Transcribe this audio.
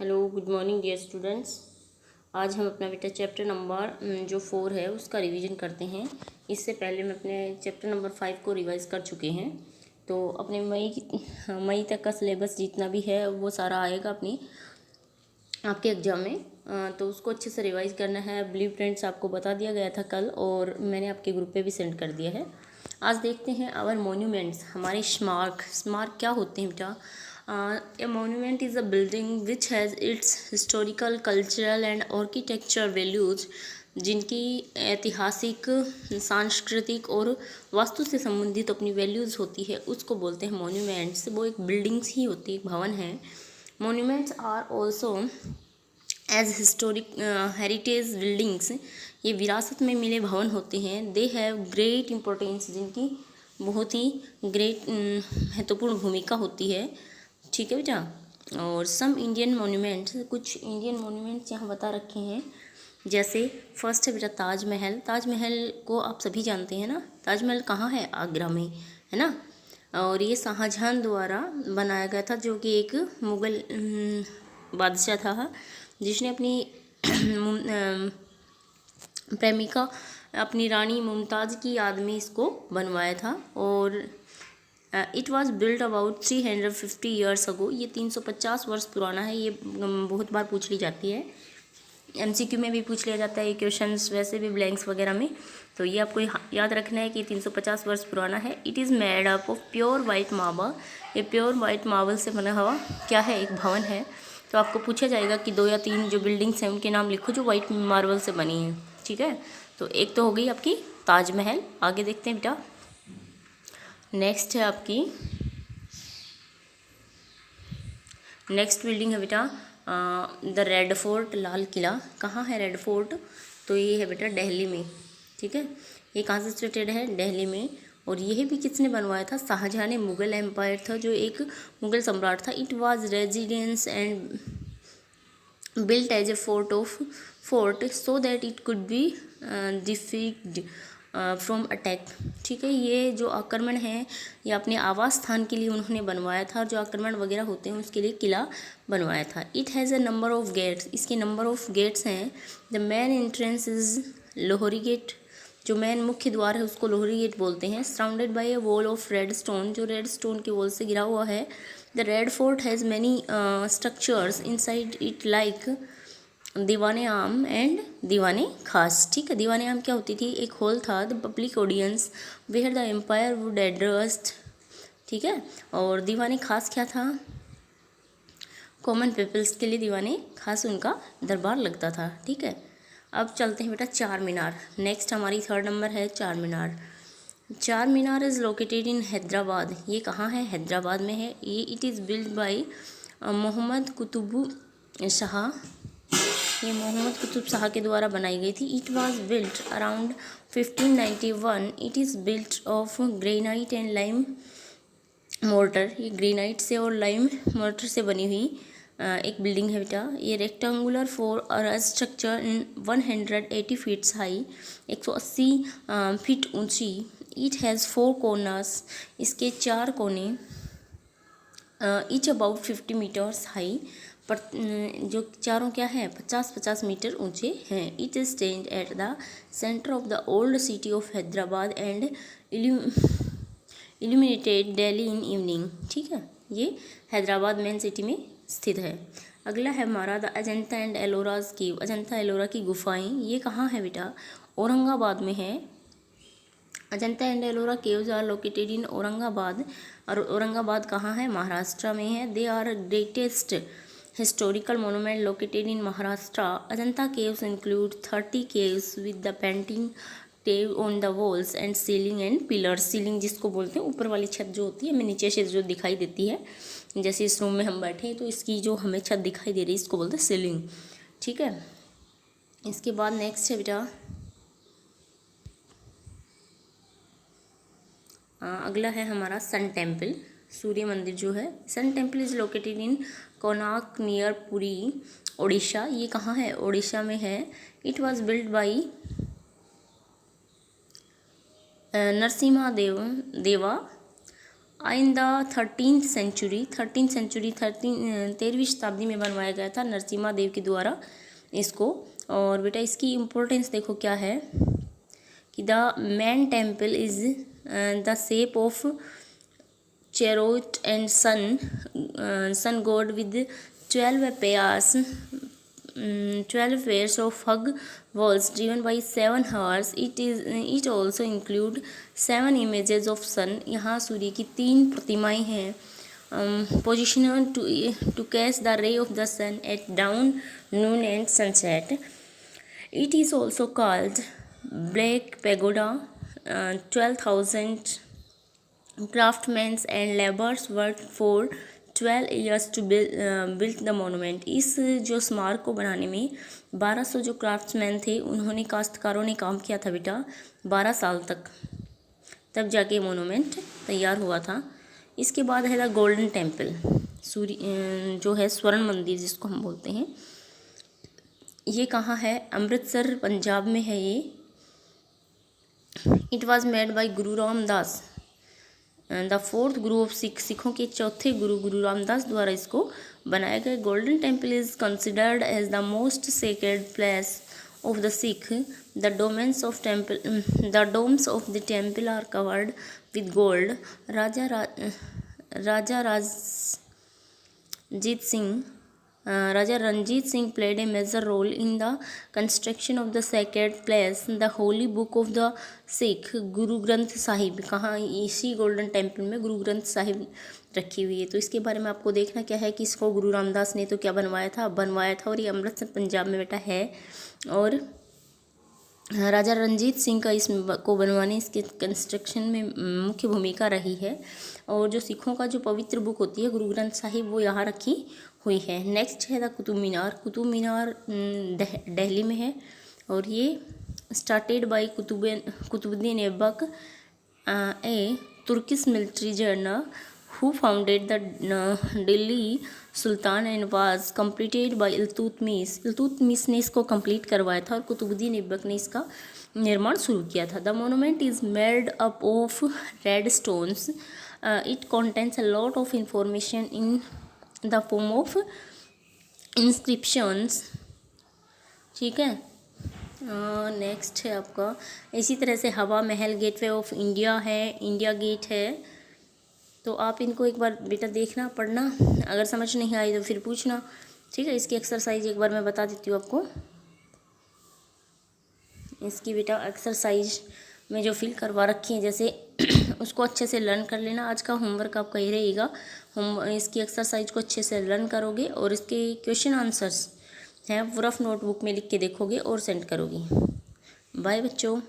Hello good morning dear students. आज हम अपना बेटा चैप्टर नंबर जो 4 है उसका रिवीजन करते हैं। इससे पहले मैं अपने चैप्टर नंबर 5 को रिवाइज कर चुके हैं। तो अपने मई तक का सिलेबस जितना भी है वो सारा आएगा अपनी आपके एग्ज़ाम में। तो उसको अच्छे से रिवाइज करना है। ब्लूप्रिंट्स आपको बता दिया गया था कल और मैंने आपके ग्रुप पे भी सेंड कर दिया है। आज देखते हैं आवर मोन्यूमेंट्स, हमारे स्मारक क्या होते हैं बेटा। A monument is a building which has its historical, cultural and architecture values, जिनकी ऐतिहासिक, सांस्कृतिक और वास्तु से संबंधित अपनी वैल्यूज़ होती है, उसको बोलते हैं मोन्यूमेंट्स। वो एक बिल्डिंग्स ही होती है, एक भवन है। Monuments are also as historic heritage buildings, ये विरासत में मिले भवन होते हैं। दे हैव ग्रेट इम्पोर्टेंस, जिनकी बहुत ही ग्रेट महत्वपूर्ण भूमिका होती है। ठीक है बेटा। और सम इंडियन मोन्यूमेंट्स, कुछ इंडियन मोन्यूमेंट्स यहाँ बता रखे हैं। जैसे फर्स्ट है बेटा ताजमहल। ताजमहल को आप सभी जानते हैं ना। ताजमहल कहाँ है? आगरा में, है ना। और ये शाहजहां द्वारा बनाया गया था, जो कि एक मुग़ल बादशाह था, जिसने अपनी प्रेमिका, अपनी रानी मुमताज़ की याद में इसको बनवाया था। और it was build about 350 years ago. ये 350 वर्ष पुराना है। ये बहुत बार पूछ ली जाती है, MCQ में भी पूछ लिया जाता है ये क्वेश्चंस, वैसे भी ब्लैंक्स वगैरह में। तो ये आपको याद रखना है कि 350 वर्ष पुराना है। It is made up of pure white marble. ये प्योर वाइट मार्बल से बना हुआ क्या है? एक भवन है। तो आपको पूछा जाएगा कि 2 या 3 जो बिल्डिंग्स हैं उनके नाम लिखो जो वाइट मार्बल से बनी हैं। ठीक है, तो एक तो हो गई आपकी ताजमहल। आगे देखते हैं बेटा। नेक्स्ट है आपकी, नेक्स्ट बिल्डिंग है बेटा the red fort, Lal Qila. कहाँ है रेड फोर्ट? तो ये है बेटा दिल्ली में। ठीक है, ये कहाँ से सिचुएटेड है? दिल्ली में। और यह भी किसने बनवाया था? शाहजहां ने। मुग़ल एम्पायर था, जो एक मुग़ल सम्राट था। It was residence and built as a fort so that it could be defeated from attack। ठीक है, ये जो आक्रमण है ये अपने आवास स्थान के लिए उन्होंने बनवाया था, और जो आक्रमण वगैरह होते हैं उसके लिए किला बनवाया था। It has a number of gates, इसके नंबर ऑफ गेट्स हैं। The main entrance is Lahori gate, जो मेन मुख्य द्वार है उसको लोहरी गेट बोलते हैं। Surrounded by a wall of red stone, जो रेड स्टोन के वॉल से घिरा हुआ है। The red fort has many structures inside it like Diwan-e-Aam and दीवाने खास। ठीक है, दीवाने आम क्या होती थी? एक हॉल था, the public audience where the empire would addressed. ठीक है, और दीवाने खास क्या था? कॉमन पीपल्स के लिए दीवाने खास उनका दरबार लगता था। ठीक है, अब चलते हैं बेटा चार मीनार। नेक्स्ट हमारी 3rd नंबर है Charminar. Charminar is located in Hyderabad. ये कहाँ है? हैदराबाद में है। ये it is build by Mohammed Qutub Shah. ये मोहम्मद कुतुब शाह के द्वारा बनाई गई थी। It was built around 1591। It is built of granite and lime mortar. ये ग्रेनाइट से और लाइम मोर्टर से बनी हुई एक बिल्डिंग है बेटा। ये rectangular structure in 180 feets high, 180 feet ऊंची। इट हैज़ 4 कॉर्नर्स, इसके 4 कोने। ईच अबाउट 50 मीटर्स हाई, पर जो चारों क्या हैं? 50-50 मीटर ऊंचे हैं। It is stand at the centre of the old city of Hyderabad and illuminated daily in evening. ठीक है, ये हैदराबाद मेन सिटी में स्थित है। अगला है हमारा द अजंता एंड एलोराज की, अजंता एलोरा की गुफाएं। ये कहाँ है बेटा? औरंगाबाद में है। Ajanta and Ellora caves are located in Aurangabad. और औरंगाबाद कहाँ है? महाराष्ट्र में है। They are greatest historical monument located in Maharashtra. Ajanta caves include 30 caves with the painting tave on the walls and ceiling and pillars. Ceiling जिसको बोलते हैं ऊपर वाली छत जो होती है, हमें नीचे से जो दिखाई देती है, जैसे इस रूम में हम बैठे हैं तो इसकी जो हमें छत दिखाई दे रही है इसको बोलते हैं सीलिंग। ठीक है, इसके बाद नेक्स्ट है बेटा अगला है हमारा सन टेम्पल, सूर्य मंदिर जो है। Sun temple is located in Konark near Puri, Odisha. ये कहाँ है? ओडिशा में है। It was build by Narasimha Deva in the 13th century 13वीं शताब्दी में बनवाया गया था नरसिम्हा देव के द्वारा इसको। और बेटा इसकी इम्पोर्टेंस देखो क्या है कि the main temple is the shape of chariot and sun god with 12 pairs of hug walls driven by 7 horse. It also include 7 images of sun. यहाँ सूर्य की 3 प्रतिमाएं हैं positioned to catch the ray of the sun at dawn, noon and sunset. It is also called Black Pagoda. 12,000 craftsmen and laborers worked for 12 years to build the monument. इस जो स्मारक को बनाने में 1200 जो क्राफ्ट्समैन थे उन्होंने काश्तकारों ने काम किया था बेटा 12 साल तक, तब जाके मोनूमेंट तैयार हुआ था। इसके बाद है द गोल्डन टेम्पल, सूर्य जो है स्वर्ण मंदिर जिसको हम बोलते हैं। ये कहाँ है? अमृतसर पंजाब में है ये। It was made by Guru Ramdas, the 4th Guru of सिखों के चौथे गुरु रामदास द्वारा इसको बनाया गया। Golden temple is considered as the most sacred place of the Sikh. The domes of the temple are covered with gold. Raja Ranjit Singh played a major role in the construction of the sacred place, the holy book of the Sikh, Guru Granth Sahib. कहाँ? इसी golden temple में गुरु ग्रंथ साहिब रखी हुई है। तो इसके बारे में आपको देखना क्या है कि इसको गुरु रामदास ने तो क्या बनवाया था और ये अमृतसर पंजाब में बेटा है। और राजा रंजीत सिंह का इसको बनवाने इसके कंस्ट्रक्शन में मुख्य भूमिका रही है। और जो सिखों का जो पवित्र बुक होती है गुरु ग्रंथ साहिब वो यहाँ रखी हुई है। नेक्स्ट है द कुतुब मीनार दिल्ली में है और ये started by Qutbuddin Aibak, a Turkish military general who founded the Delhi sultan and was completed by Iltutmish ने इसको कंप्लीट करवाया था और कुतुबुद्दीन ऐबक ने इसका निर्माण शुरू किया था। The monument is made up of red stones. It contains a lot of information in the form of inscriptions. ठीक है। नेक्स्ट है आपका इसी तरह से हवा महल, गेटवे ऑफ इंडिया है, इंडिया गेट है। तो आप इनको एक बार बेटा देखना, पढ़ना, अगर समझ नहीं आई तो फिर पूछना। ठीक है। इसकी एक्सरसाइज एक बार मैं बता देती हूँ आपको। इसकी बेटा एक्सरसाइज में जो फिल करवा रखी है जैसे उसको अच्छे से लर्न कर लेना। आज का होमवर्क आपका ही रहेगा। इसकी एक्सरसाइज को अच्छे से लर्न करोगे और इसके क्वेश्चन आंसर्स हैं वो रफ नोटबुक में लिख के देखोगे और सेंड करोगे। बाय बच्चों।